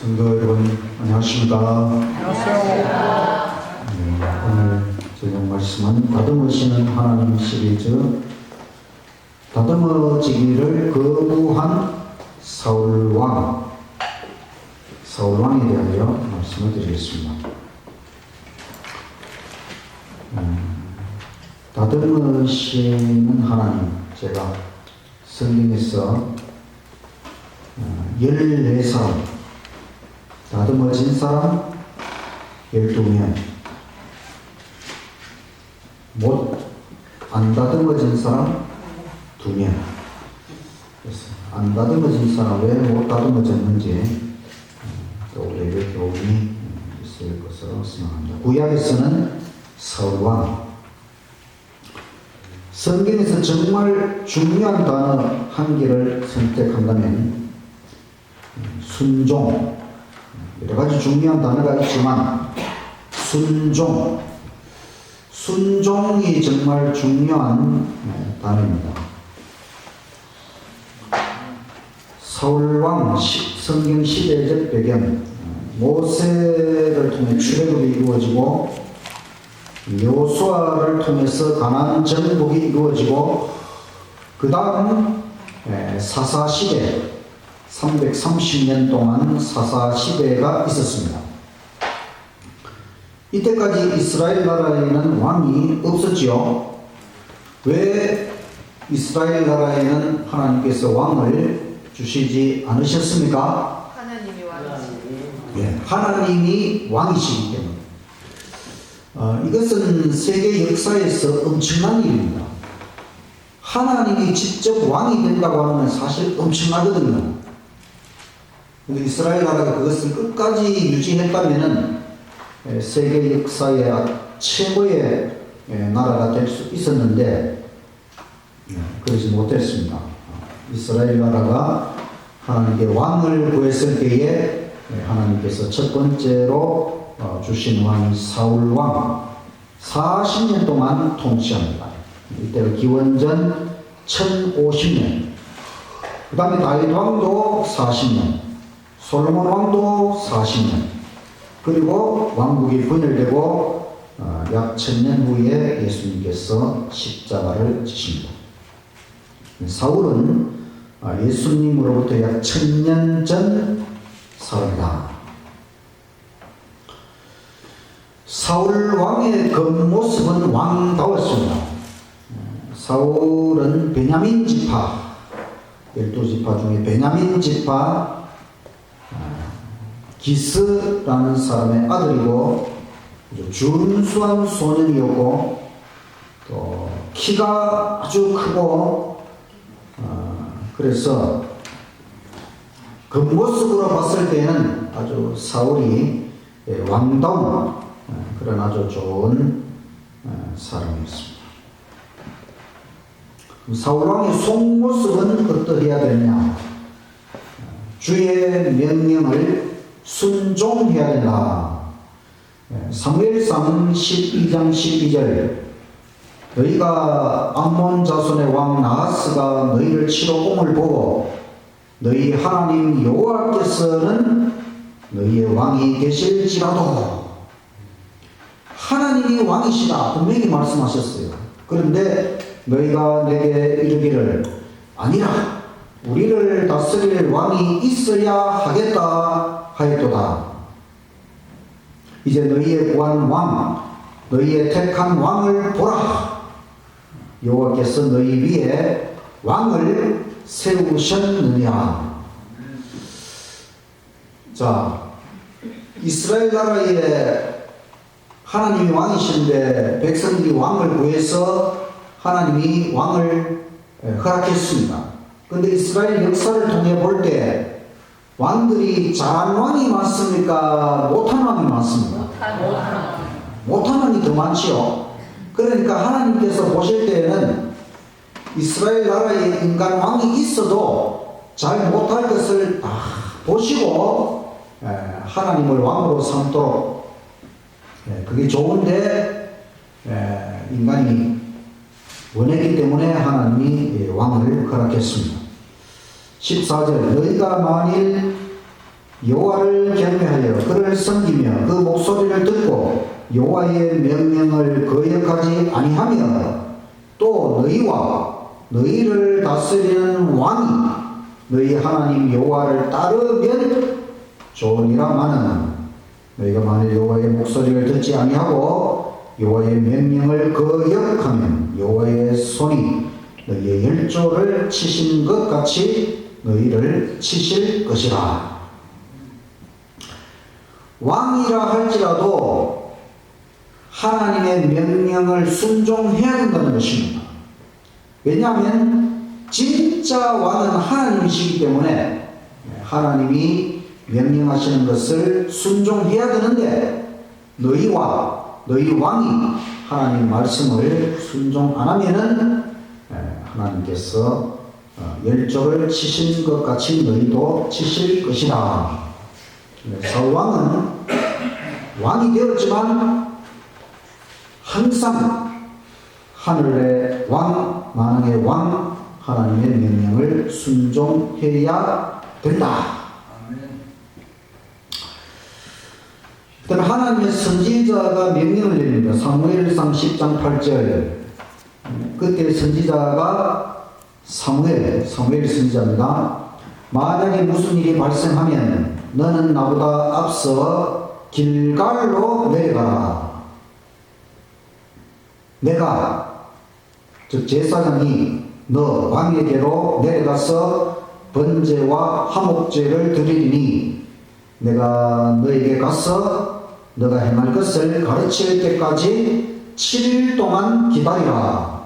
성도 여러분, 안녕하십니까? 안녕하세요. 오늘 저녁 말씀은 다듬으시는 하나님 시리즈 다듬어지기를 거부한 사울왕에 대하여 말씀을 드리겠습니다. 다듬으시는 하나님, 제가 성경에서 14사람, 다듬어진 사람 12명, 안 다듬어진 사람 2명. 그래서 안 다듬어진 사람 왜 못 다듬어졌는지 또 우리에게 교훈이 있을 것으로 생각합니다. 구약에서는 사울왕, 성경에서 정말 중요한 단어 한 개를 선택한다면 순종, 여러 가지 중요한 단어가 있지만 순종이 정말 중요한 단어입니다. 사울왕 성경 시대적 배경, 모세를 통해 출애굽이 이루어지고 여호수아를 통해서 가나안 정복이 이루어지고 그 다음 사사시대 330년 동안 사사시대가 있었습니다. 이때까지 이스라엘 나라에는 왕이 없었지요. 왜 이스라엘 나라에는 하나님께서 왕을 주시지 않으셨습니까? 하나님이 왕이시니. 예, 하나님이 왕이시기 때문에. 이것은 세계 역사에서 엄청난 일입니다. 하나님이 직접 왕이 된다고 하면 사실 엄청나거든요. 근데 이스라엘 나라가 그것을 끝까지 유지했다면은 세계 역사의 최고의 나라가 될 수 있었는데 그러지 못했습니다. 이스라엘 나라가 하나님께 왕을 구했을 때에 하나님께서 첫 번째로 주신 왕이 사울왕 40년 동안 통치합니다. 이때가 기원전 1050년, 그 다음에 다윗 왕도 40년, 솔로몬 왕도 40년, 그리고 왕국이 분열되고 약 1000년 후에 예수님께서 십자가를 지십니다. 사울은 예수님으로부터 약 1000년 전 사람이다. 사울 왕의 겉모습은 왕다웠습니다. 사울은 베냐민 지파, 12지파 중에 베냐민 지파 기스라는 사람의 아들이고 준수한 소년이었고 또 키가 아주 크고 그래서 겉모습으로 봤을 때는 아주 사울이 왕다운 그런 아주 좋은 사람이었습니다. 사울왕의 속모습은 어떠해야 되느냐? 주의 명령을 순종해야 된다. 사무엘상 12장 12절, 너희가 암몬 자손의 왕 나하스가 너희를 치러 옴을 보고 너희 하나님 여호와께서는 너희의 왕이 되실지라도, 하나님이 왕이시다 분명히 말씀하셨어요. 그런데 너희가 내게 이르기를 아니라 우리를 다스릴 왕이 있어야 하겠다 하였도다. 이제 너희의 구한 왕, 너희의 택한 왕을 보라. 여호와께서 너희 위에 왕을 세우셨느냐. 자, 이스라엘 나라에 하나님이 왕이신데 백성들이 왕을 구해서 하나님이 왕을 허락했습니다. 그런데 이스라엘 역사를 통해 볼 때 왕들이 잘한 왕이 많습니까? 못한 왕이 많습니까? 못한 왕이 더 많지요. 그러니까 하나님께서 보실 때에는 이스라엘 나라에 인간 왕이 있어도 잘 못할 것을 다 보시고 하나님을 왕으로 삼도록, 그게 좋은데 인간이 원했기 때문에 하나님이 왕을 허락했습니다. 14절, 너희가 만일 여호와를 경외하여 그를 섬기며 그 목소리를 듣고 여호와의 명령을 거역하지 아니하며 또 너희와 너희를 다스리는 왕이 너희 하나님 여호와를 따르면 좋으니라마는 너희가 만일 여호와의 목소리를 듣지 아니하고 여호와의 명령을 거역하면 여호와의 손이 너희의 열조를 치신 것 같이 너희를 치실 것이라. 왕이라 할지라도 하나님의 명령을 순종해야 된다는 것입니다. 왜냐하면 진짜 왕은 하나님이시기 때문에 하나님이 명령하시는 것을 순종해야 되는데 너희와 너희 왕이 하나님 말씀을 순종 안 하면은 하나님께서 열조를 치신 것 같이 너희도 치실 것이라. 사울왕은 왕이 되었지만 항상 하늘의 왕, 만왕의 왕, 하나님의 명령을 순종해야 된다. 그 다음에 하나님의 선지자가 명령을 내립니다. 사무엘상 10장 8절. 그때 선지자가 사무엘 선지자입니다. 만약에 무슨 일이 발생하면 너는 나보다 앞서 길갈로 내려가라. 내가 즉 제사장이 너 왕에게로 내려가서 번제와 화목제를 드리리니 내가 너에게 가서 너가 행할 것을 가르칠 때까지 7일 동안 기다리라.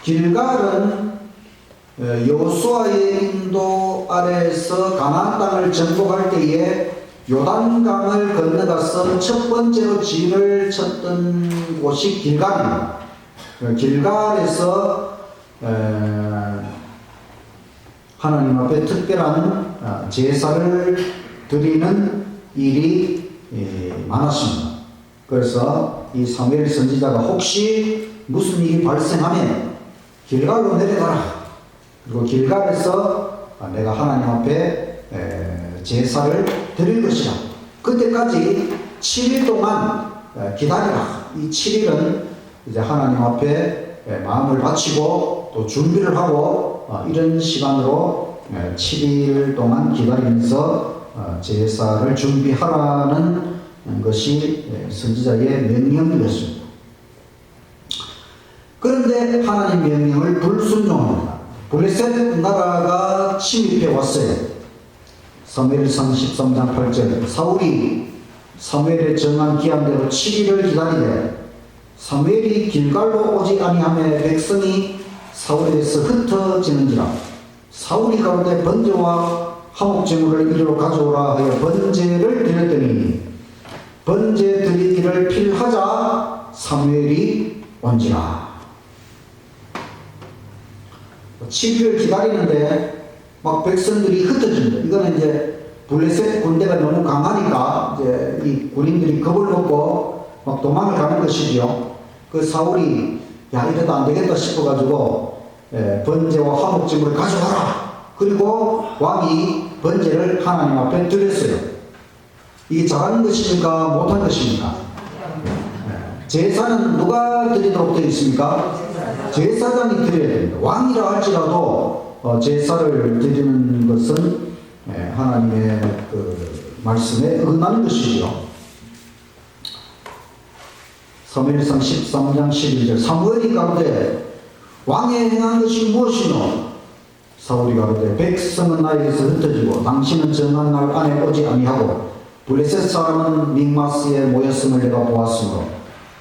길갈은 여호수아의 인도 아래에서 가나안 땅을 정복할 때에 요단강을 건너가서 첫 번째로 진을 쳤던 곳이 길갈입니다. 길갈에서 하나님 앞에 특별한 제사를 드리는 일이 많았습니다. 그래서 이 사무엘 선지자가 혹시 무슨 일이 발생하면 길갈로 내려가라. 그리고 길갈에서 내가 하나님 앞에 제사를 드릴 것이다. 그때까지 7일 동안 기다리라. 이 7일은 이제 하나님 앞에 마음을 바치고 또 준비를 하고 이런 시간으로 7일 동안 기다리면서 제사를 준비하라는 것이 선지자의 명령이었습니다. 그런데 하나님 명령을 불순종합니다. 블레셋 나라가 침입해 왔어요. 사무엘상 13장 8절. 사울이 사무엘의 정한 기한대로 7일을 기다리되 사무엘이 길갈로 오지 아니하며 백성이 사울에게서 흩어지는지라. 사울이 가로되 번제와 화목제물을 이리로 가져오라 하여 번제를 드렸더니 번제 드리기를 필하자 사무엘이 온지라. 7일을 기다리는데 막 백성들이 흩어집니다. 이거는 이제 블레셋 군대가 너무 강하니까 이제 이 군인들이 겁을 먹고 막 도망을 가는 것이죠. 그 사울이 야 이래도 안 되겠다 싶어가지고 번제와 화목제물을 가져와라. 그리고 왕이 번제를 하나님 앞에 드렸어요. 이게 잘하는 것입니까? 못한 것입니까? 제사는 누가 드리도록 되어 있습니까? 제사장이 드려야 됩니다. 왕이라 할지라도 제사를 드리는 것은 하나님의 그 말씀에 응하는 것이죠. 사무엘상 13장 11절. 사무엘이 가로되 왕의 행한 것이 무엇이뇨? 사울이 가로되 백성은 나에게서 흩어지고 당신은 정한 날 안에 오지 아니하고 블레셋 사람은 믹마스에 모였음을 내가 보았으므로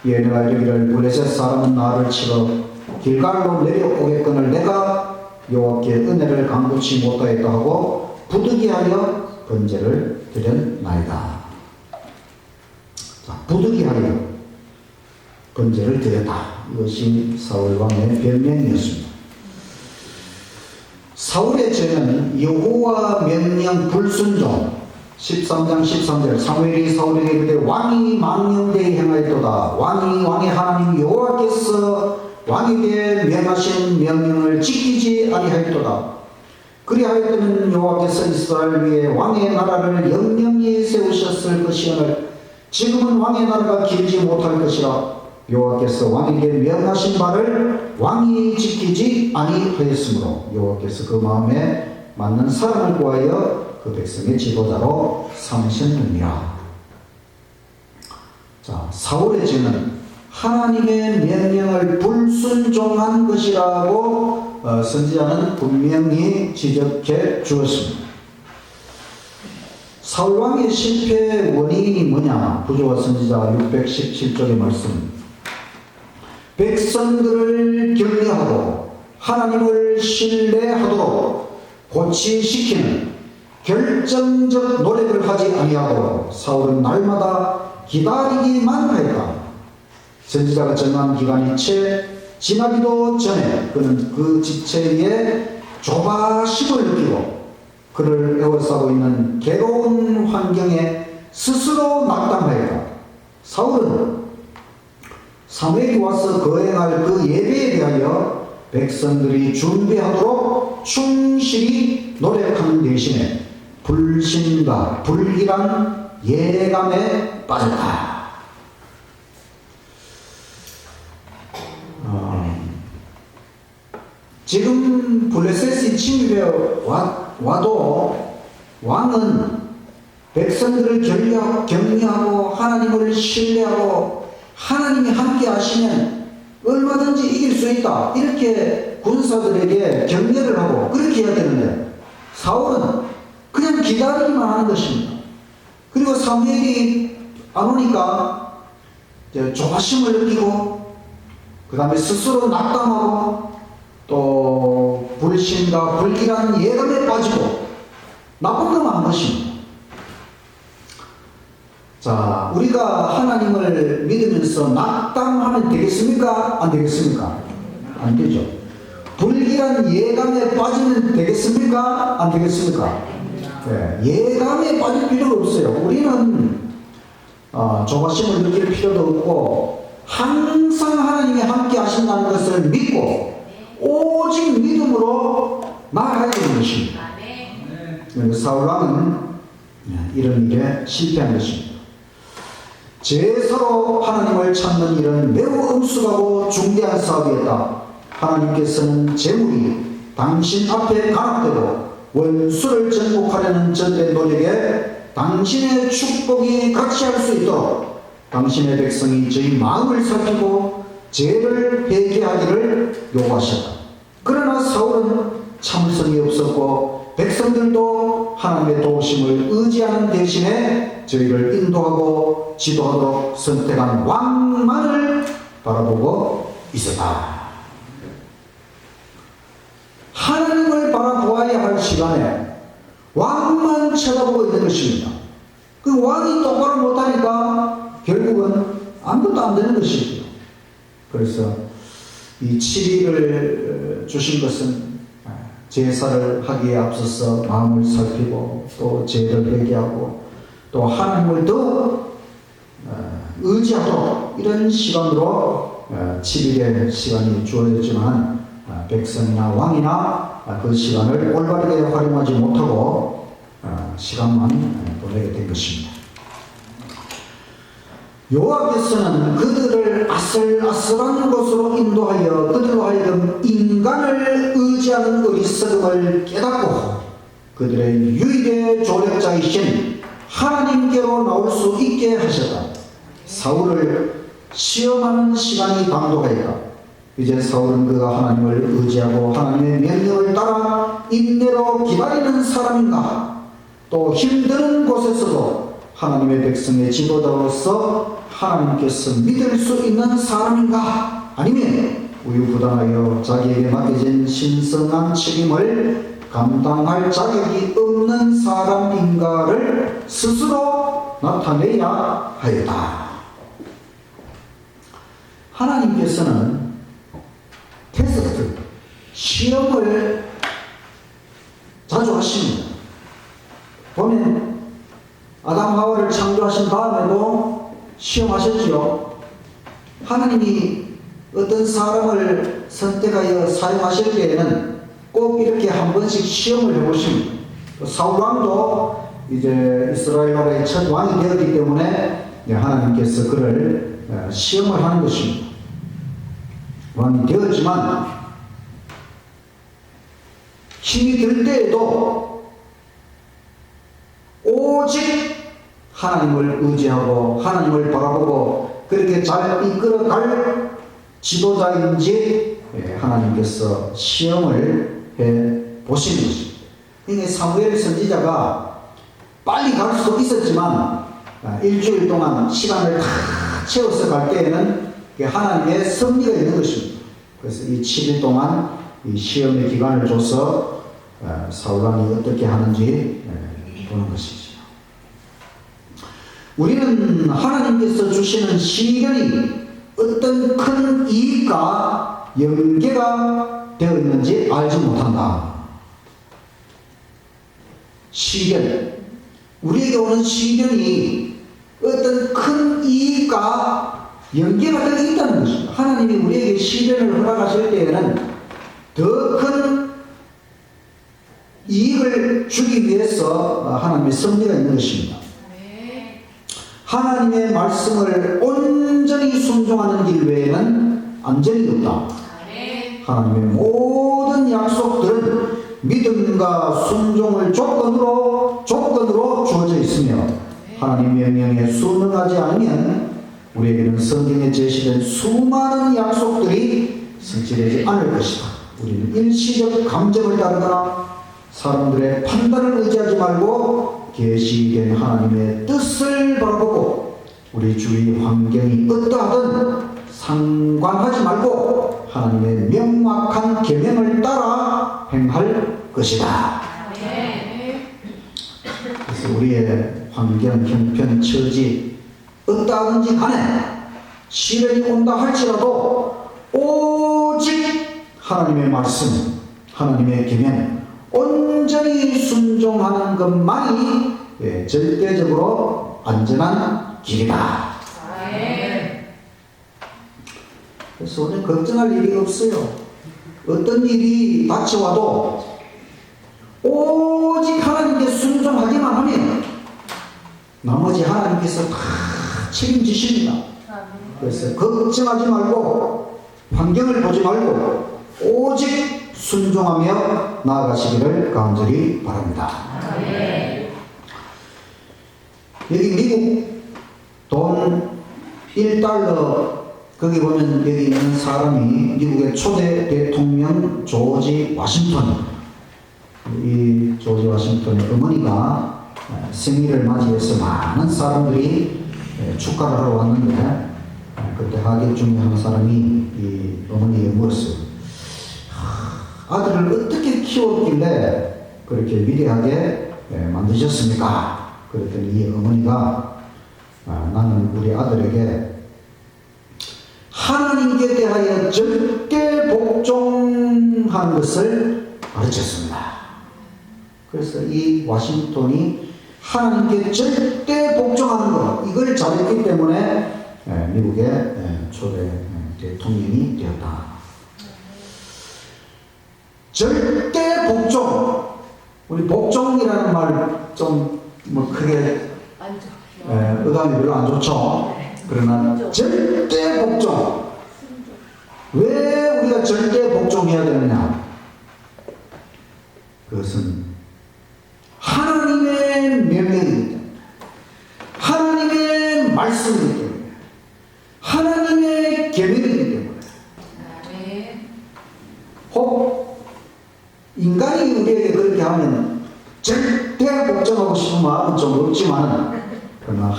이에 내가 이르기를 블레셋 사람은 나를 치러 길갈로 내려오겠거늘 내가 여호와께 은혜를 간구치 못하였다 하고 부득이하여 번제를 드렸나이다. 자, 부득이하여 번제를 드렸다. 이것이 사울 왕의 변명이었습니다. 사울의 죄는 여호와 명령 불순종. 13장 13절. 사무엘이 사울에게 이르되 왕이 망령되이 행하였도다. 왕의 하나님 여호와께서 왕에게 명하신 명령을 지키지 아니하였도다. 그리하였더니 여호와께서 이스라엘 위에 왕의 나라를 영영히 세우셨을 것이오늘 지금은 왕의 나라가 길지 못할 것이라 여호와께서 왕에게 명하신 바를 왕이 지키지 아니하였으므로 여호와께서 그 마음에 맞는 사람을 구하여 그 백성의 지도자로 삼으셨느니라. 자, 사울의 죄는 하나님의 명령을 불순종한 것이라고 선지자는 분명히 지적해 주었습니다. 사울왕의 실패의 원인이 뭐냐? 구조와 선지자 617쪽의 말씀. 백성들을 격려하고 하나님을 신뢰하도록 고치시키는 결정적 노력을 하지 아니하고 사울은 날마다 기다리기만 하였다. 선지자가 정한 기간이 채 지나기도 전에 그는 그 지체에 조바심을 느끼고 그를 에워싸고 있는 괴로운 환경에 스스로 낙담하였다. 사울은 사무엘이 와서 거행할 그 예배에 대하여 백성들이 준비하도록 충실히 노력하는 대신에 불신과 불길한 예감에 빠졌다. 지금 블레셋이 침입해 와도 왕은 백성들을 격려하고 하나님을 신뢰하고 하나님이 함께 하시면 얼마든지 이길 수 있다. 이렇게 군사들에게 격려를 하고 그렇게 해야 되는데 사울은 그냥 기다리기만 하는 것입니다. 그리고 사무엘이 안 오니까 조바심을 느끼고 그 다음에 스스로 낙담하고 또 불신과 불길한 예감에 빠지고 나쁜 놈 한 것입니다. 자, 우리가 하나님을 믿으면서 낙담하면 되겠습니까? 안 되겠습니까? 안 되죠. 불길한 예감에 빠지면 되겠습니까? 안 되겠습니까? 네, 예감에 빠질 필요가 없어요. 우리는 조바심을 느낄 필요도 없고 항상 하나님이 함께 하신다는 것을 믿고 오직 믿음으로 나아가야 되는 것입니다. 사울왕은 이런 일에 실패한 것입니다. 제서로 하나님을 찾는 일은 매우 엄숙하고 중대한 사업이었다. 하나님께서는 재물이 당신 앞에 간악되고 원수를 정복하려는 저들의 노력에 당신의 축복이 같이할 수 있도록 당신의 백성이 저희 마음을 살피고 죄를 회개하기를 요구하셨다. 그러나 사울은 참을성이 없었고 백성들도 하나님의 도우심을 의지하는 대신에 저희를 인도하고 지도하도록 선택한 왕만을 바라보고 있었다. 하나님을 바라보아야 할 시간에 왕만 쳐다보고 있는 것입니다. 그 왕이 똑바로 못하니까 결국은 아무것도 안 되는 것이죠. 그래서 이 7일을 주신 것은 제사를 하기에 앞서서 마음을 살피고 또 죄를 회개하고 또 하나님을 더 의지하도록 이런 시간으로 7일의 시간이 주어졌지만 백성이나 왕이나 그 시간을 올바르게 활용하지 못하고 시간만 보내게 된 것입니다. 여호와께서는 그들을 아슬아슬한 곳으로 인도하여 그들로 하여금 인간을 의지하는 어리석음을 깨닫고 그들의 유일의 조력자이신 하나님께로 나올 수 있게 하셨다. 사울을 시험하는 시간이 당도하였다. 이제 사울은 그가 하나님을 의지하고 하나님의 명령을 따라 인내로 기다리는 사람인가, 또 힘드는 곳에서도 하나님의 백성의 지도자로서 하나님께서 믿을 수 있는 사람인가, 아니면 우유부단하여 자기에게 맡겨진 신성한 책임을 감당할 자격이 없는 사람인가를 스스로 나타내야 하였다. 하나님께서는 테스트, 시험을 자주 하십니다. 보면 아담 하와를 창조하신 다음에도 시험하셨지요. 하나님이 어떤 사람을 선택하여 사용하실 때에는 꼭 이렇게 한 번씩 시험을 해보십니다. 사울왕도 이제 이스라엘 나라의 첫 왕이 되었기 때문에 하나님께서 그를 시험을 하는 것입니다. 왕이 되었지만 힘이 들 때에도 오직 하나님을 의지하고 하나님을 바라보고 그렇게 잘 이끌어갈 지도자인지 하나님께서 시험을 해 보시는 것입니다. 그러니까 사무엘 선지자가 빨리 갈 수도 있었지만 일주일 동안 시간을 다 채워서 갈 때에는 하나님의 섭리가 있는 것입니다. 그래서 이 7일 동안 이 시험의 기간을 줘서 사울왕이 어떻게 하는지 보는 것이죠. 우리는 하나님께서 주시는 시련이 어떤 큰 이익과 연계가 되어 있는지 알지 못한다. 시련, 우리에게 오는 시련이 어떤 큰 이익과 연계가 되어 있다는 것입니다. 하나님이 우리에게 시련을 허락하실 때에는 더 큰 이익을 주기 위해서 하나님의 섭리가 있는 것입니다. 하나님의 말씀을 온전히 순종하는 길 외에는 안전이 없다. 하나님의 모든 약속들은 믿음과 순종을 조건으로 주어져 있으며 하나님의 명령에 순응하지 않으면 우리에게는 성경에 제시된 수많은 약속들이 성취되지 않을 것이다. 우리는 일시적 감정을 따르거나 사람들의 판단을 의지하지 말고 계시된 하나님의 뜻을 바라보고 우리 주위 환경이 어떠하든 상관하지 말고 하나님의 명확한 계명을 따라 행할 것이다. 그래서 우리의 환경, 형편, 처지 어떠하든지 간에 시련이 온다 할지라도 오직 하나님의 말씀, 하나님의 계명 온전히 순종하는 것만이 절대적으로 안전한 길이다. 그래서 우리는 걱정할 일이 없어요. 어떤 일이 닥쳐와도 오직 하나님께 순종하기만 하면 나머지 하나님께서 다 책임지십니다. 그래서 걱정하지 말고 환경을 보지 말고 오직 순종하며 나아가시기를 간절히 바랍니다. 여기 미국 돈 1달러 거기 보면 여기 있는 사람이 미국의 초대 대통령 조지 와싱턴. 이 조지 와싱턴의 어머니가 생일을 맞이해서 많은 사람들이 축하를 하러 왔는데 그때 하객 중에 한 사람이 이 어머니에게 물었어요. 아들을 어떻게 키웠길래 그렇게 위대하게 만드셨습니까? 그랬더니 이 어머니가 나는 우리 아들에게 하나님께 대하여 절대 복종하는 것을 가르쳤습니다. 그래서 이 와싱턴이 하나님께 절대 복종하는 것 이걸 잘했기 때문에 미국의 초대 대통령이 되었다. 절대 복종. 우리 복종이라는 말 좀 뭐 크게 의감이 별로 안 좋죠. 그러나 절대 복종. 왜 우리가 절대 복종해야 되느냐? 그것은 하나님의 명령이기 때문에, 하나님의 말씀이기 때문에, 하나님의 계명이기 때문에. 혹 인간이 우리에게 그렇게 하면 절대 복종하고 싶은 마음은 좀 없지만, 그러나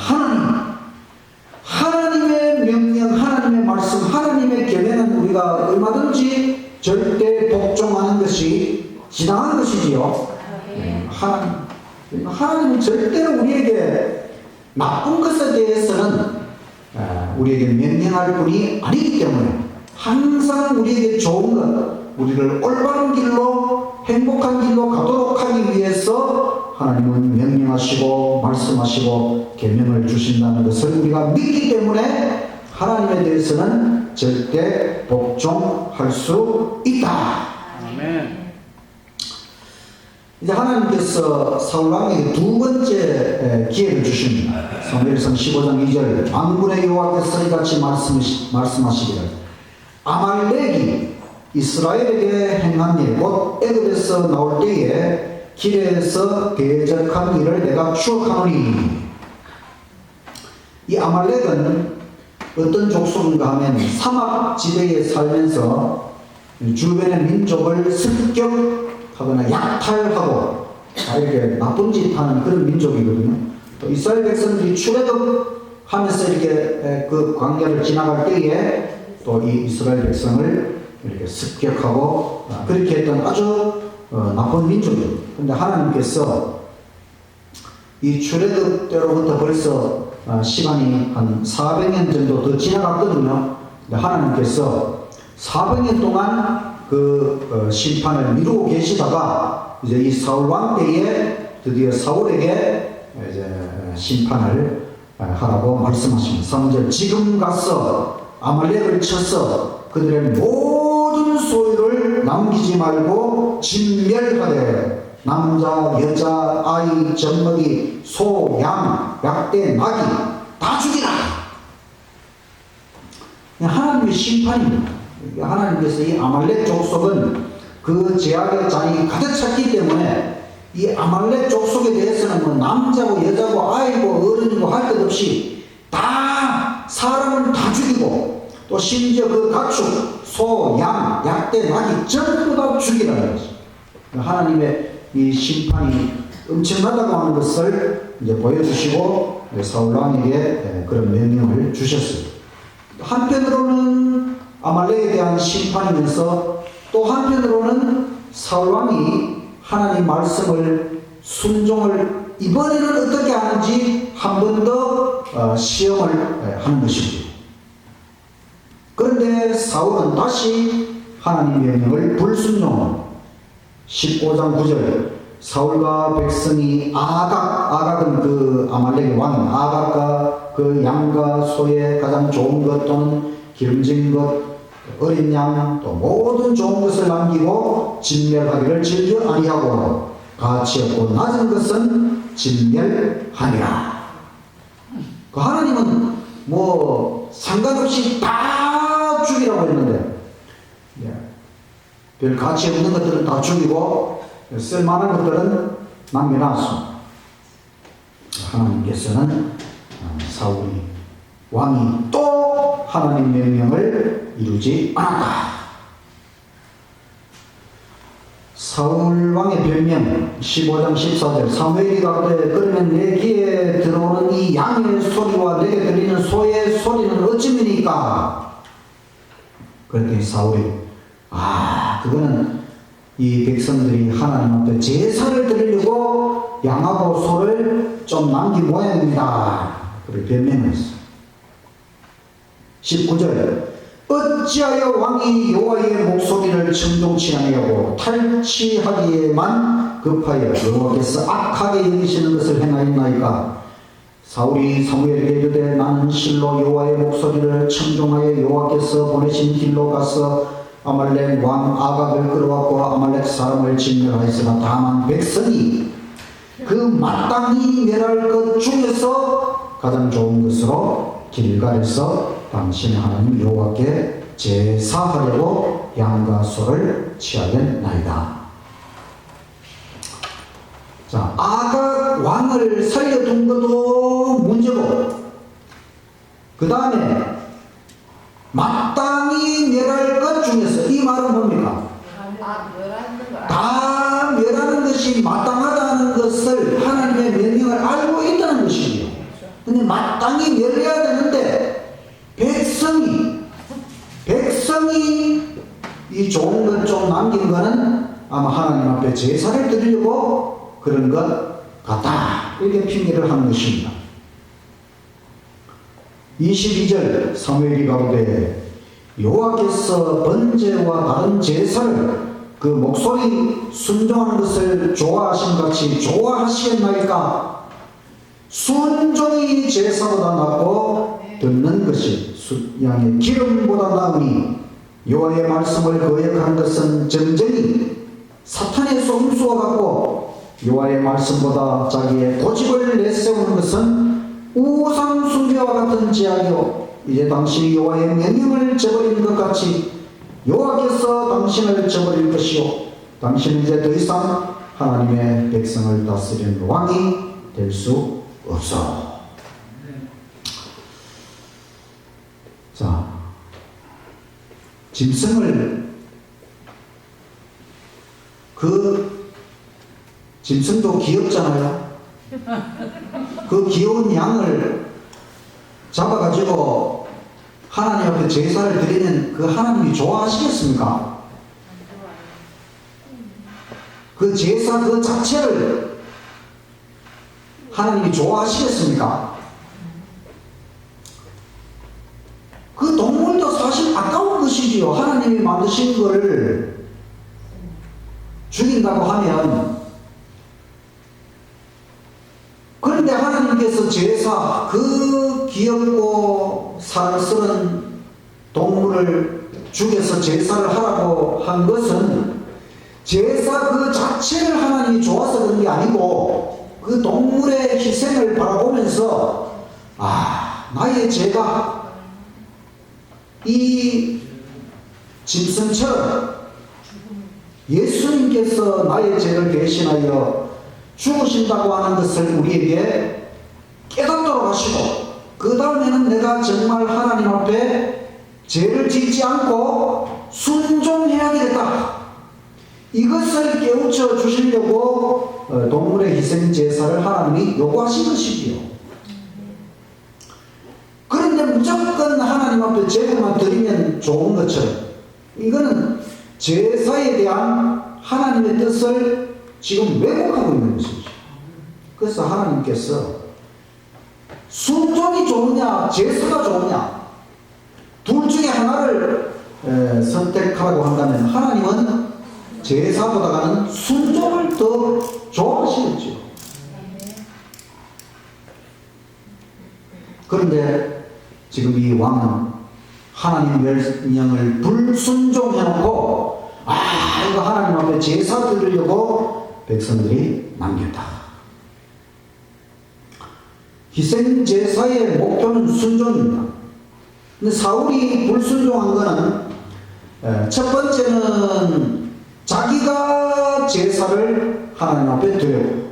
하나님의 명령, 하나님의 말씀, 하나님의 계명은 우리가 얼마든지 절대 복종하는 것이 지당한 것이지요. 하나님은 절대로 우리에게 나쁜 것에 대해서는 우리에게 명령할 분이 아니기 때문에 항상 우리에게 좋은 것, 우리를 올바른 길로 행복한 길로 가도록 하기 위해서 하나님은 명령하시고 말씀하시고 계명을 주신다는 것을 우리가 믿기 때문에 하나님에 대해서는 절대 복종할 수 있다. 아멘. 이제 하나님께서 사울왕에게 두 번째 기회를 주십니다. 사무엘상 15장 2절 만군의 여호와께서 이같이 말씀하시기를 아말렉이 이스라엘에게 행한 일 곧 애굽에서 나올 때에 길에서 대적한 일을 내가 추억하노니. 이 아말렉은 어떤 족속인가 하면 사막지대에 살면서 주변의 민족을 습격하거나 약탈하고 이렇게 나쁜 짓 하는 그런 민족이거든요. 또 이스라엘 백성들이 출애굽하면서 이렇게 그 광야를 지나갈 때에 또 이 이스라엘 백성을 이렇게 습격하고 그렇게 했던 아주 나쁜 민족이에요. 근데 하나님께서 이 출애굽 때로부터 벌써 시간이 한 400년 정도 더 지나갔거든요. 근데 하나님께서 400년 동안 그 심판을 미루고 계시다가 이제 이 사울 왕 때에 드디어 사울에게 이제 심판을 하라고 말씀하십니다. 3절 지금 가서 아말렉을 쳐서 그들의 모든 소유를 남기지 말고 진멸하되 남자, 여자, 아이, 젖먹이, 소, 양, 약대, 나귀 다 죽이라. 하나님의 심판입니다. 하나님께서 이 아말렉 족속은 그 제약의 잔이 가득 찼기 때문에 이 아말렉 족속에 대해서는 뭐 남자고 여자고 아이고 어른이고 할 것 없이 다 사람을 다 죽이고 또 심지어 그 가축, 소, 양, 약대, 나귀 전부 다 죽이라는 거죠. 하나님의 이 심판이 엄청나다고 하는 것을 이제 보여주시고 사울왕에게 그런 명령을 주셨습니다. 한편으로는 아말렉에 대한 심판이면서 또 한편으로는 사울왕이 하나님 말씀을 순종을 이번에는 어떻게 하는지 한 번 더 시험을 하는 것입니다. 그런데 사울은 다시 하나님 명령을 불순종하고 15장 9절 사울과 백성이 아각은 그 아말렉의 왕 아각과 그 양과 소의 가장 좋은 것 또는 기름진 것 어린 양 또 모든 좋은 것을 남기고 진멸하기를 즐겨 아니하고 가치 없고 낮은 것은 진멸하니라. 그 하나님은 뭐 상관없이 다 죽이라고 했는데 별 가치 없는 것들은 다 죽이고 쓸만한 것들은 남겨놨습니다. 하나님께서는 사울이 왕이 또 하나님 명령을 이루지 않았다. 사울 왕의 변명 15장 14절 사무엘이 가로되 그러면 내 귀에 들어오는 이 양의 소리와 내게 들리는 소의 소리는 어찌미니까? 그랬더니 사울이 그거는 이 백성들이 하나님 앞에 제사를 드리려고 양하고 소를 좀 남긴 모양입니다. 그렇게 변명을 했어요. 19절 어찌하여 왕이 여호와의 목소리를 청종치 아니하고 탈취하기에만 급하여 여호와께서 악하게 여기시는 것을 행하였나이까? 사울이 사무엘에게 이르되 나는 실로 여호와의 목소리를 청종하여 여호와께서 보내신 길로 가서 아말렉 왕 아각을 끌어왔고 아말렉 사람을 진멸하였으나 다만 백성이 그 마땅히 멸할 것 중에서 가장 좋은 것으로 길갈에서 당신의 하나님 여호와께 제사하려고 양과 소를 취하였나이다. 자, 아각 왕을 살려둔 것도 문제고 그 다음에 마땅히 멸할 것 중에서 이 말은 뭡니까? 다 멸하는 것이 마땅하다는 것을 하나님의 명령을 알고 있다는 것이죠. 근데 마땅히 멸해야 되는데 백성이 이 좋은 것 좀 남긴 거는 아마 하나님 앞에 제사를 드리려고 그런 것 같다. 이렇게 핑계를 하는 것입니다. 22절 사무엘이 가로되 여호와께서 번제와 다른 제사를 그 목소리 순종하는 것을 좋아하신 같이 좋아하시겠나이까? 순종이 제사보다 낫고 듣는 것이 양의 기름보다 나으니 여호와의 말씀을 거역한 것은 점쟁이 사탄의 속임수와 같고 여호와의 말씀보다 자기의 고집을 내세우는 것은 우상 숭배와 같은 죄악이요 이제 당신이 여호와의 명령을 저버린 것 같이 여호와께서 당신을 저버릴 것이요 당신은 이제 더 이상 하나님의 백성을 다스리는 왕이 될 수 없어. 자, 짐승도 귀엽잖아요. 그 귀여운 양을 잡아가지고 하나님 앞에 제사를 드리면 그 하나님이 좋아하시겠습니까? 그 제사 그 자체를 하나님이 좋아하시겠습니까? 그 동물도 사실 아까운 것이지요. 하나님이 만드신 거를 죽인다고 하면. 그런데 하나님께서 제사, 그 귀엽고 사랑스러운 동물을 죽여서 제사를 하라고 한 것은 제사 그 자체를 하나님이 좋아서 그런 게 아니고 그 동물의 희생을 바라보면서 나의 죄가 이 짐승처럼 예수님께서 나의 죄를 대신하여 죽으신다고 하는 것을 우리에게 깨닫도록 하시고 그 다음에는 내가 정말 하나님 앞에 죄를 짓지 않고 순종해야 되겠다. 이것을 깨우쳐 주시려고 동물의 희생 제사를 하나님이 요구하신 것이지요. 그런데 무조건 하나님 앞에 제물만 드리면 좋은 것처럼 이거는 제사에 대한 하나님의 뜻을 지금 왜곡하고 있는 것이죠. 그래서 하나님께서 순종이 좋으냐 제사가 좋으냐 둘 중에 하나를 선택하라고 한다면 하나님은 제사보다는 순종을 더 좋아하시겠죠. 그런데 지금 이 왕은 하나님 명령을 불순종해놓고 이거 하나님 앞에 제사 드리려고 백성들이 남겼다. 희생 제사의 목표는 순종입니다. 근데 사울이 불순종한 것은 첫 번째는 자기가 제사를 하나님 앞에 드렸고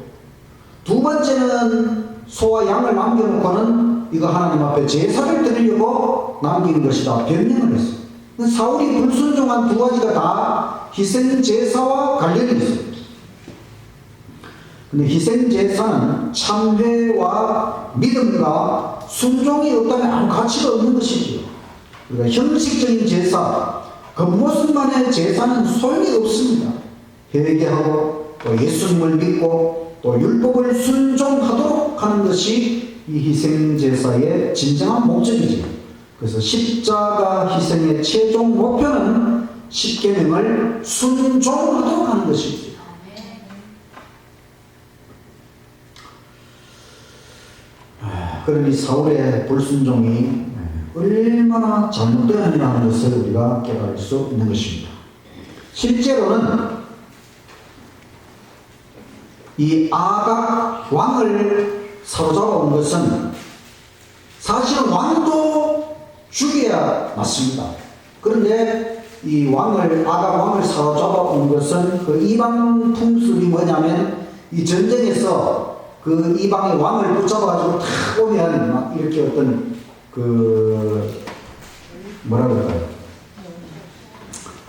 두 번째는 소와 양을 남겨놓고는 이거 하나님 앞에 제사를 드리려고 남긴 것이다. 변명을 했어요. 사울이 불순종한 두 가지가 다 희생 제사와 관련이 있어요. 근데 희생 제사는 참회와 믿음과 순종이 없다면 아무 가치가 없는 것이지요. 그러니까 형식적인 제사, 겉모습만의 제사는 소용이 없습니다. 회개하고 또 예수님을 믿고 또 율법을 순종하도록 하는 것이 이 희생 제사의 진정한 목적이지요. 그래서 십자가 희생의 최종 목표는 십계명을 순종하도록 하는 것이지요. 그러니 사울의 불순종이 얼마나 잘못되었냐는 것을 우리가 깨달을 수 있는 것입니다. 실제로는 이 아각 왕을 사로잡아 온 것은 사실은 왕도 죽여야 맞습니다. 그런데 이 아각 왕을 사로잡아 온 것은 그 이방 풍습이 뭐냐면 이 전쟁에서 그 이방의 왕을 붙잡아가지고 탁 오면 막 이렇게 어떤 뭐라 그럴까요?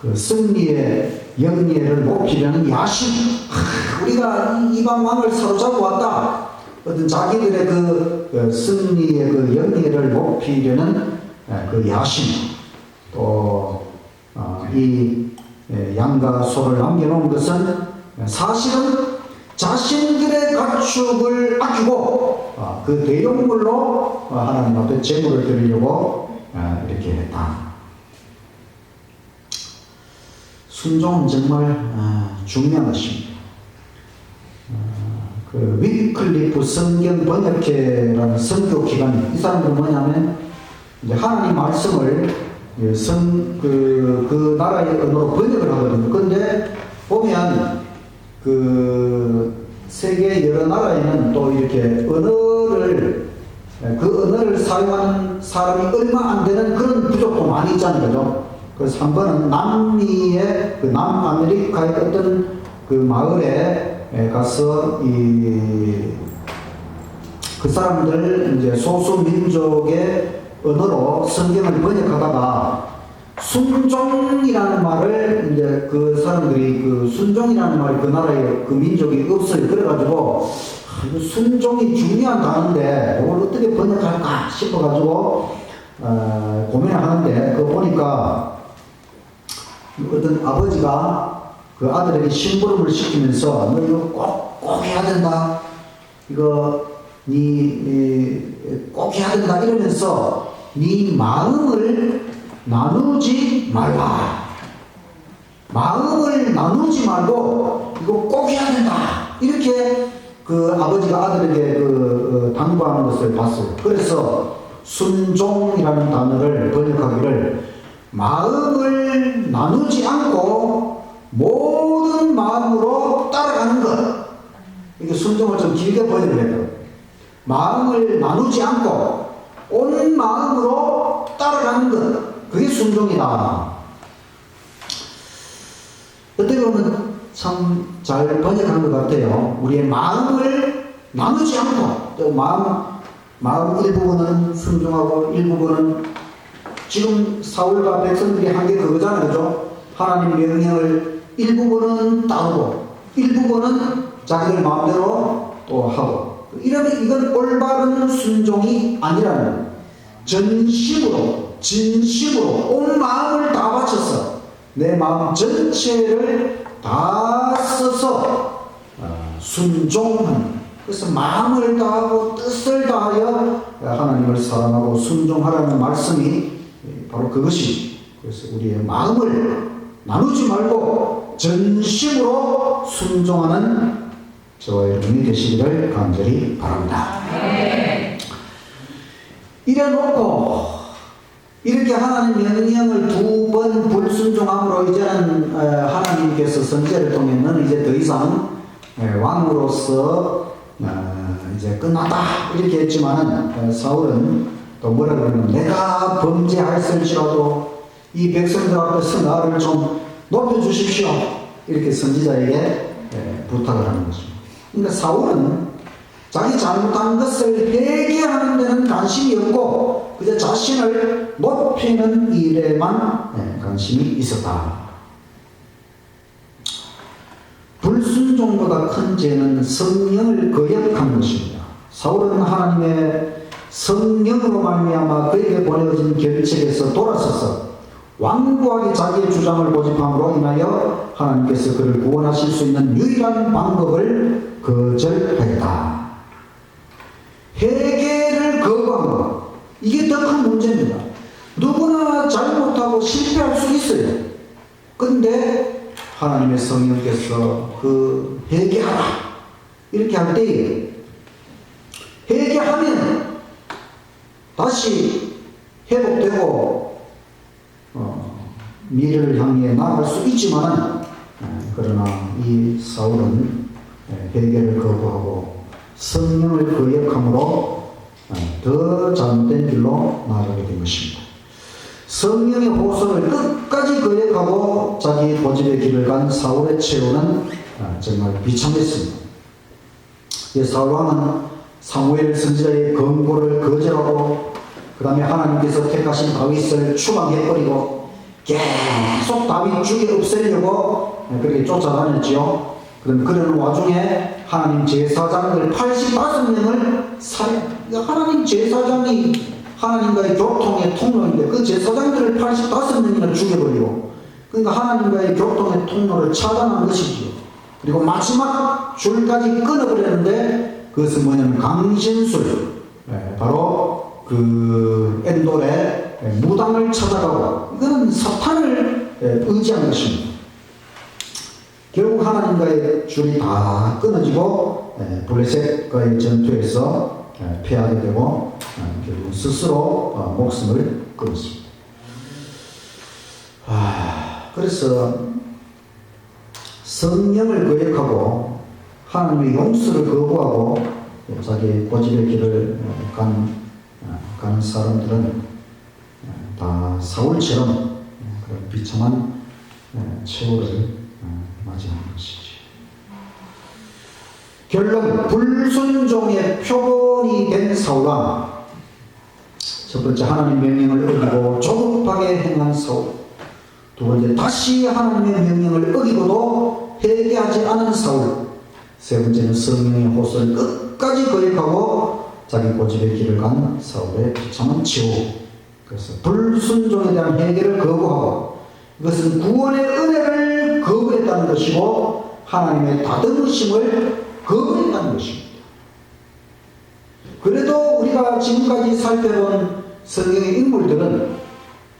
그 승리의 영예를 높이려는 야심. 우리가 이방 왕을 사로잡아 왔다. 어떤 자기들의 그 승리의 그 영예를 높이려는 그 야심. 또 이 양과 소를 남겨놓은 것은 사실은 자신들의 가축을 아끼고 그 대용물로 하나님 앞에 제물을 드리려고 이렇게 했다. 순종은 정말 중요한 것입니다. 그 위클리프 성경 번역회라는 선교 기관이 이 사람들은 뭐냐면 이제 하나님 말씀을 그 나라의 언어로 번역을 하거든요. 그런데 보면 그 세계 여러 나라에는 또 이렇게 언어를 그 언어를 사용하는 사람이 얼마 안 되는 그런 부족도 많이 있잖아요. 그죠? 그래서 한 번은 남미의 그 남아메리카의 어떤 그 마을에 가서 그 사람들 이제 소수 민족의 언어로 성경을 번역하다가 순종이라는 말을 이제 그 사람들이 그 순종이라는 말이 그 나라에 그 민족이 없어요. 그래가지고 순종이 중요한 단어인데 이걸 어떻게 번역할까 싶어가지고 고민을 하는데 그거 보니까 어떤 아버지가 그 아들에게 심부름을 시키면서 너 이거 꼭 해야 된다. 이거 꼭 해야 된다 이러면서 네 마음을 나누지 말라. 마음을 나누지 말고 이거 꼭 해야 된다. 이렇게 그 아버지가 아들에게 당부하는 것을 봤어요. 그래서 순종이라는 단어를 번역하기를 마음을 나누지 않고 모든 마음으로 따라가는 것. 이게 순종을 좀 길게 번역해요. 마음을 나누지 않고 온 마음으로 따라가는 것. 그게 순종이다. 어떻게 보면 참 잘 번역한 것 같아요. 우리의 마음을 나누지 않고 또 마음 일부분은 순종하고 일부분은 지금 사울과 백성들이 한 게 그거잖아요. 그죠? 하나님 명령을 일부분은 따르고 일부분은 자기들 마음대로 또 하고 이러면 이건 올바른 순종이 아니라는 거예요. 전심으로 진심으로 온 마음을 다 바쳐서 내 마음 전체를 다 써서 순종하는, 그래서 마음을 다하고 뜻을 다하여 하나님을 사랑하고 순종하라는 말씀이 바로 그것이. 그래서 우리의 마음을 나누지 말고 전심으로 순종하는 저와 여러분이 되시기를 간절히 바랍니다. 이래놓고 이렇게 하나님 명령을 2번 불순종함으로 이제는 하나님께서 선지자를 통해 너는 이제 더 이상 왕으로서 이제 끝났다 이렇게 했지만은 사울은 또 뭐라 그러냐면 내가 범죄하였을지라도 이 백성들 앞에서 나를 좀 높여주십시오 이렇게 선지자에게 부탁을 하는 것입니다. 그러니까 사울은 자기 잘못한 것을 회개하는 데는 관심이 없고 그저 자신을 높이는 일에만 관심이 있었다. 불순종보다 큰 죄는 성령을 거역한 것입니다. 사울은 하나님의 성령으로 말미암아 그에게 보내어진 결책에서 돌아서서 완고하게 자기의 주장을 고집함으로 인하여 하나님께서 그를 구원하실 수 있는 유일한 방법을 거절하였다. 회개를 거부한 것, 이게 더 큰 문제입니다. 누구나 잘못하고 실패할 수 있어요. 근데 하나님의 성령께서 그 회개하라 이렇게 할 때에 회개하면 다시 회복되고 미래를 향해 나아갈 수 있지만 그러나 이 사울은 회개를 거부하고 성령을 거역함으로 더 잘못된 길로 나아가게 된 것입니다. 성령의 호소를 끝까지 거역하고 자기 고집의 길을 간 사울의 최후는 정말 비참했습니다. 사울 왕은 사무엘 선지자의 권고를 거절하고 그 다음에 하나님께서 택하신 다윗을 추방해버리고 계속 다윗 죽여 없애려고 그렇게 쫓아다녔지요. 그런 와중에 하나님 제사장들 85명을 살해. 하나님 제사장이 하나님과의 교통의 통로인데 그 제사장들을 85명이나 죽여버리고 그러니까 하나님과의 교통의 통로를 차단한 것이지요. 그리고 마지막 줄까지 끊어버렸는데 그것은 뭐냐면 강신술, 바로 그 엔돌의 무당을 찾아가고 이거는 사탄을 의지한 것입니다. 결국 하나님과의 줄이 다 끊어지고 블레셋과의 전투에서 패하게 되고 결국 스스로 목숨을 끊었습니다. 그래서 성령을 거역하고 하나님의 용서를 거부하고 자기 고집의 길을 가는 사람들은 다 사울처럼 그런 비참한 최후를 맞이하는 것이지. 결론, 불순종의 표본이 된 사울왕. 첫 번째, 하나님 명령을 어기고 조급하게 행한 사울. 두 번째, 다시 하나님의 명령을 어기고도 회개하지 않은 사울. 세 번째는 성령의 호소를 끝까지 거역하고 자기 고집의 길을 간 사울의 비참한 최후. 그래서 불순종에 대한 회개를 거부하고, 이것은 구원의 은혜를 거부했다는 것이고 하나님의 다듬으심을 거부했다는 것입니다. 그래도 우리가 지금까지 살펴본 성경의 인물들은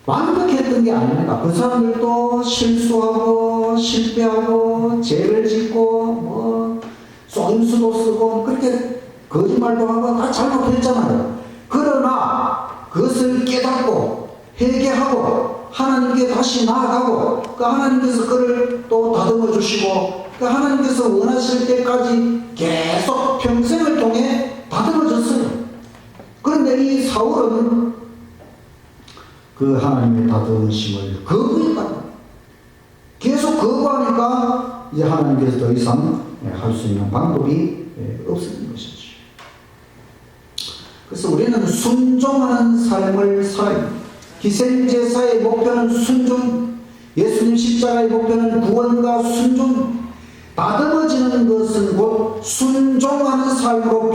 완벽했던 게 아닙니다. 그 사람들도 실수하고 실패하고 죄를 짓고 속임수도 쓰고 그렇게 거짓말도 하고 다 잘못했잖아요. 그러나 그것을 깨닫고 회개하고 하나님께 다시 나아가고 그 하나님께서 그를 또 다듬어 주시고 그 하나님께서 원하실 때까지 계속 평생을 통해 다듬어 줬어요. 그런데 이 사울은 그 하나님의 다듬으심을 거부했다. 계속 거부하니까 이제 하나님께서 더 이상 할 수 있는 방법이 없어진 것이죠. 그래서 우리는 순종하는 삶을 살아야 희생제사의 목표는 순종, 예수님 십자가의 목표는 구원과 순종, 다듬어지는 것은 곧 순종하는 삶으로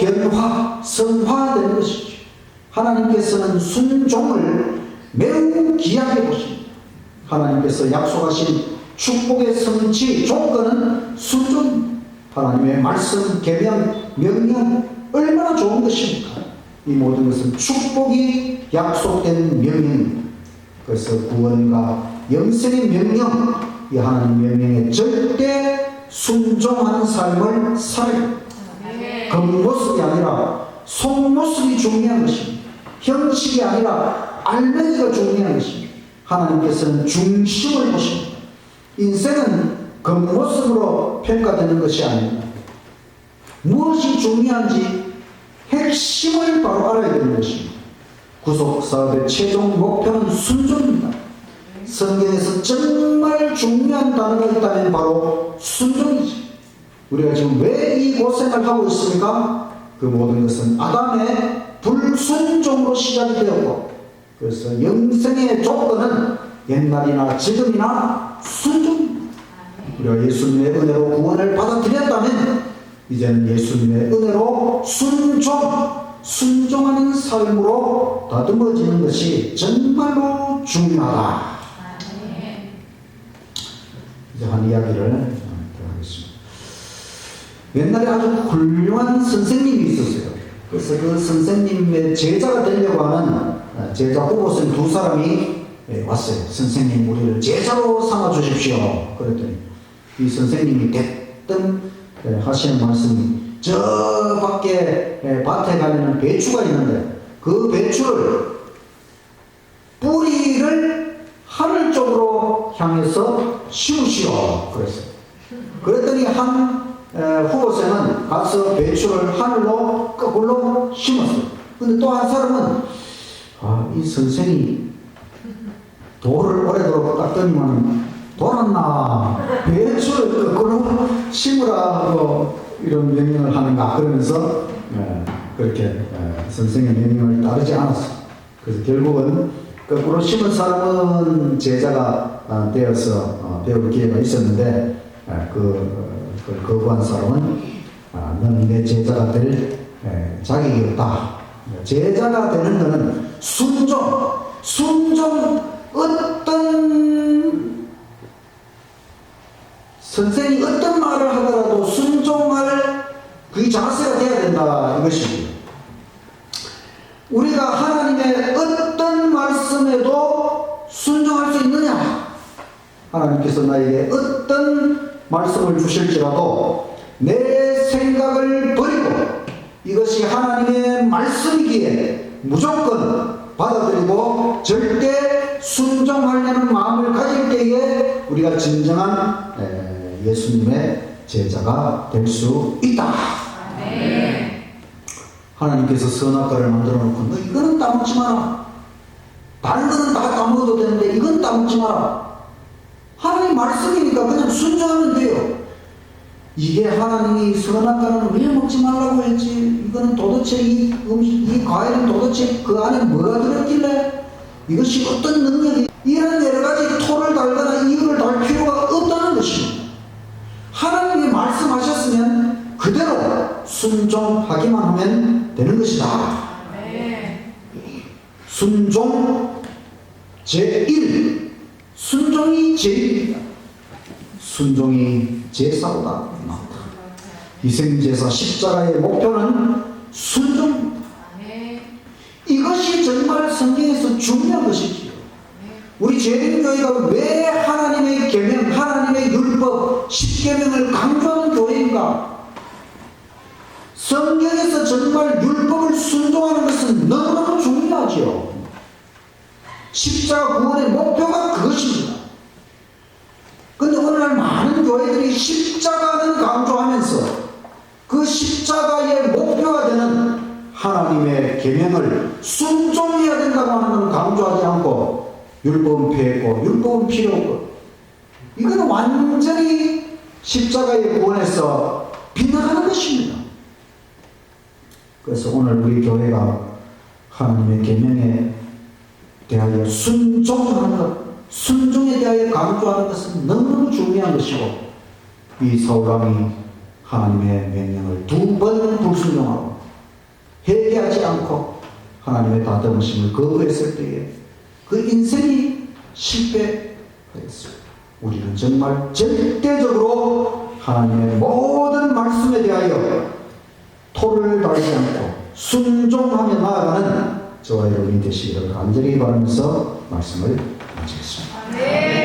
성화되는 것이죠. 하나님께서는 순종을 매우 귀하게 보십니다. 하나님께서 약속하신 축복의 성취 조건은 순종. 하나님의 말씀, 계명, 명령 얼마나 좋은 것입니까? 이 모든 것은 축복이 약속된 명령입니다. 그래서 구원과 영생의 명령, 이 하나님 명령에 절대 순종하는 삶을 살아요. 겉모습이 아니라 속모습이 중요한 것입니다. 형식이 아니라 알맹이가 중요한 것입니다. 하나님께서는 중심을 보십니다. 인생은 겉모습으로 평가되는 것이 아닙니다. 무엇이 중요한지 핵심을 바로 알아야 되는 것입니다. 구속사업의 최종 목표는 순종입니다. 성경에서 정말 중요한 단어가 있다면 바로 순종이지. 우리가 지금 왜 이 고생을 하고 있습니까? 그 모든 것은 아담의 불순종으로 시작이 되었고, 그래서 영생의 조건은 옛날이나 지금이나 순종입니다. 우리가 예수님의 은혜로 구원을 받아들였다면 이제는 예수님의 은혜로 순종하는 삶으로 다듬어지는 것이 정말로 중요하다. 이제 한 이야기를 하겠습니다. 옛날에 아주 훌륭한 선생님이 있었어요. 그래서 그 선생님의 제자가 되려고 하는 제자 후보생 두 사람이 왔어요. 선생님, 우리를 제자로 삼아 주십시오. 그랬더니 이 선생님이 대뜸 하시는 말씀이, 저 밖에 밭에 가면 배추가 있는데 그 배추를 뿌리를 하늘 쪽으로 향해서 심으시오. 그랬어요. 그랬더니 한 후보생은 가서 배추를 하늘로 거꾸로 심었어요. 근데 또 한 사람은 이 선생이 돌을 오래도록 닦더니만 돌았나, 배추를 거꾸로 심으라 하고 이런 명령을 하는가 그러면서 그렇게 선생의 명령을 따르지 않았어요. 그래서 결국은 거꾸로 심은 사람은 제자가 되어서 배울 기회가 있었는데 그걸 거부한 사람은 너는 내 제자가 될 자격이 없다. 제자가 되는 것은 순종, 어떤 선생이 어떤 말을 하더라도 순종할 그 자세가 돼야 된다, 이것입니다. 우리가 하나님의 어떤 말씀에도 순종할 수 있느냐? 하나님께서 나에게 어떤 말씀을 주실지라도 내 생각을 버리고 이것이 하나님의 말씀이기에 무조건 받아들이고 절대 순종하려는 마음을 가질 때에 우리가 진정한 예수님의 제자가 될 수 있다. 하나님께서 선악과를 만들어 놓고 너 이거는 따먹지 마라. 다른 거는 다 따먹어도 되는데 이건 따먹지 마라. 하나님 말씀이니까 그냥 순종하면 돼요. 이게 하나님이 선악과는 왜 먹지 말라고 했지? 이거는 도대체 이 과일은 도대체 그 안에 뭐가 들었길래? 이것이 어떤 능력이? 이런 여러 가지 토를 달거나 이유를 달 필요가 없다는 것입니다. 하나님이 말씀하셨으면 그대로 순종하기만 하면 되는 것이다. 순종 제1. 순종이 제1입니다. 순종이 제사보다 나았다. 희생제사 십자가의 목표는 순종입니다. 이것이 정말 성경에서 중요한 것이지요. 우리 재림교회가 왜 하나님의 계명, 하나님의 율법, 십계명을 강조하는 교회인가? 성경에서 정말 율법을 순종하는 것은 너무너무 중요하지요. 십자가 구원의 목표가 그것입니다. 근데 오늘날 많은 교회들이 십자가는 강조하면서 그 십자가의 목표가 되는 하나님의 계명을 순종해야 된다고 하는 건 강조하지 않고 율법은 폐했고 율법은 필요 없고 이건 완전히 십자가의 구원에서 빗나가는 것입니다. 그래서 오늘 우리 교회가 하나님의 계명에 대하여 순종하는 것, 순종에 대하여 강조하는 것은 너무너무 중요한 것이고 이 사울왕이 하나님의 명령을 2번 불순종하고 회개하지 않고 하나님의 다듬으심을 거부했을 때에 그 인생이 실패하였습니다. 우리는 정말 절대적으로 하나님의 모든 말씀에 대하여 토를 달지 않고 순종하며 나아가는 저와 여러분이 되시기를 간절히 바라면서 말씀을 마치겠습니다.